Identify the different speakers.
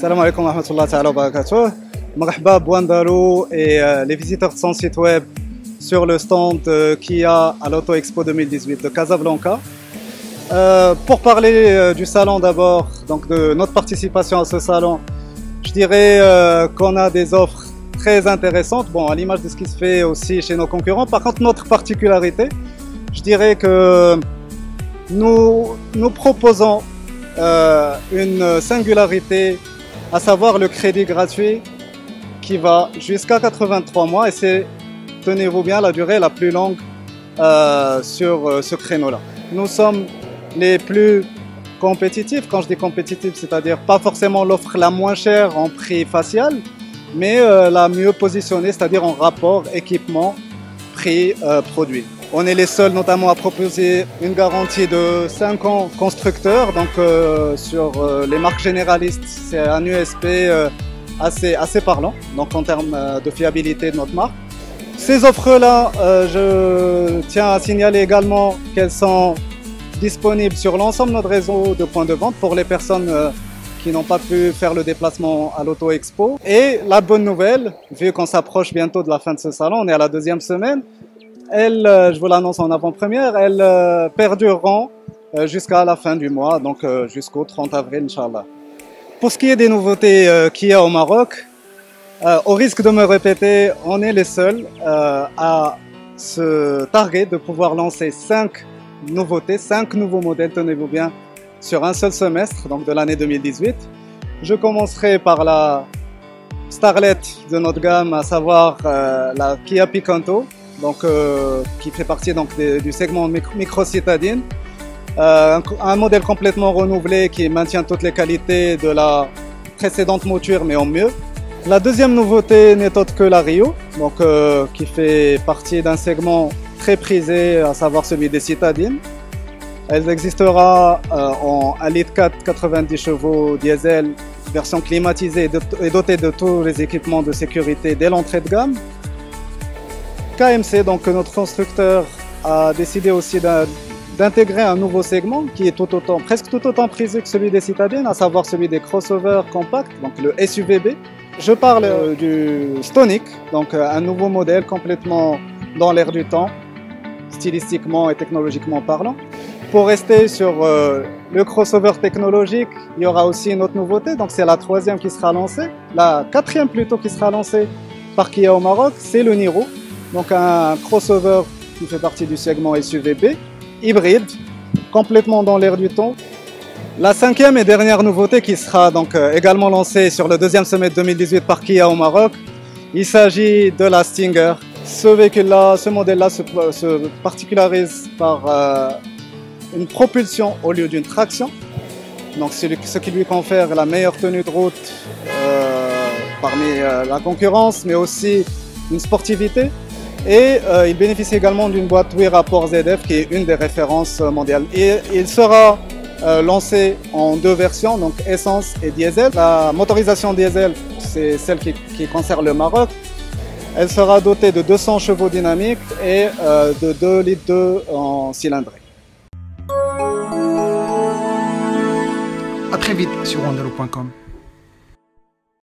Speaker 1: Salam alaikum wa rahmatullahi ta'ala wa barakatuh. Marhaba Bouandalou et les visiteurs de son site web sur le stand Kia à l'Auto Expo 2018 de Casablanca. Pour parler du salon d'abord, donc de notre participation à ce salon, je dirais qu'on a des offres très intéressantes, bon, à l'image de ce qui se fait aussi chez nos concurrents. Par contre, notre particularité, je dirais que nous proposons une singularité, à savoir le crédit gratuit qui va jusqu'à 83 mois et c'est, tenez-vous bien, la durée la plus longue sur ce créneau-là. Nous sommes les plus compétitifs. Quand je dis compétitifs, c'est-à-dire pas forcément l'offre la moins chère en prix facial, mais la mieux positionnée, c'est-à-dire en rapport équipement, prix, produit. On est les seuls notamment à proposer une garantie de 5 ans constructeur, donc sur les marques généralistes, c'est un USP assez parlant, donc en termes de fiabilité de notre marque. Ces offres-là, je tiens à signaler également qu'elles sont disponibles sur l'ensemble de notre réseau de points de vente pour les personnes qui n'ont pas pu faire le déplacement à l'Auto Expo. Et la bonne nouvelle, vu qu'on s'approche bientôt de la fin de ce salon, on est à la 2e semaine, elles, je vous l'annonce en avant-première, elles perdureront jusqu'à la fin du mois, donc jusqu'au 30 avril, Inch'Allah. Pour ce qui est des nouveautés qu'il y a au Maroc, au risque de me répéter, on est les seuls à se targuer de pouvoir lancer 5 nouveautés, 5 nouveaux modèles, tenez-vous bien, sur un seul semestre, donc de l'année 2018. Je commencerai par la starlet de notre gamme, à savoir la Kia Picanto, donc, qui fait partie donc, du segment micro-citadine. Un modèle complètement renouvelé qui maintient toutes les qualités de la précédente mouture mais en mieux. La deuxième nouveauté n'est autre que la Rio, donc, qui fait partie d'un segment très prisé, à savoir celui des citadines. Elle existera en 1,4 litre 90 chevaux diesel, version climatisée et dotée de tous les équipements de sécurité dès l'entrée de gamme. KMC, donc notre constructeur, a décidé aussi d'intégrer un nouveau segment qui est presque tout autant prisé que celui des citadines, à savoir celui des crossovers compacts, donc le SUVB. Je parle du Stonic, donc un nouveau modèle complètement dans l'air du temps, stylistiquement et technologiquement parlant. Pour rester sur le crossover technologique, il y aura aussi une autre nouveauté, donc c'est la 3e qui sera lancée, la 4e plutôt qui sera lancée par Kia au Maroc, c'est le Niro. Donc un crossover qui fait partie du segment SUVB, hybride, complètement dans l'air du temps. La 5e et dernière nouveauté qui sera donc également lancée sur le 2e semestre 2018 par Kia au Maroc, il s'agit de la Stinger. Ce véhicule-là, ce modèle-là se particularise par une propulsion au lieu d'une traction. Donc ce qui lui confère la meilleure tenue de route parmi la concurrence, mais aussi une sportivité. Et il bénéficie également d'une boîte 8 rapports ZF qui est une des références mondiales. Et il sera lancé en 2 versions, donc essence et diesel. La motorisation diesel, c'est celle qui concerne le Maroc. Elle sera dotée de 200 chevaux dynamiques et de 2 litres 2 en cylindrée.
Speaker 2: À très vite sur Bouandalou.com.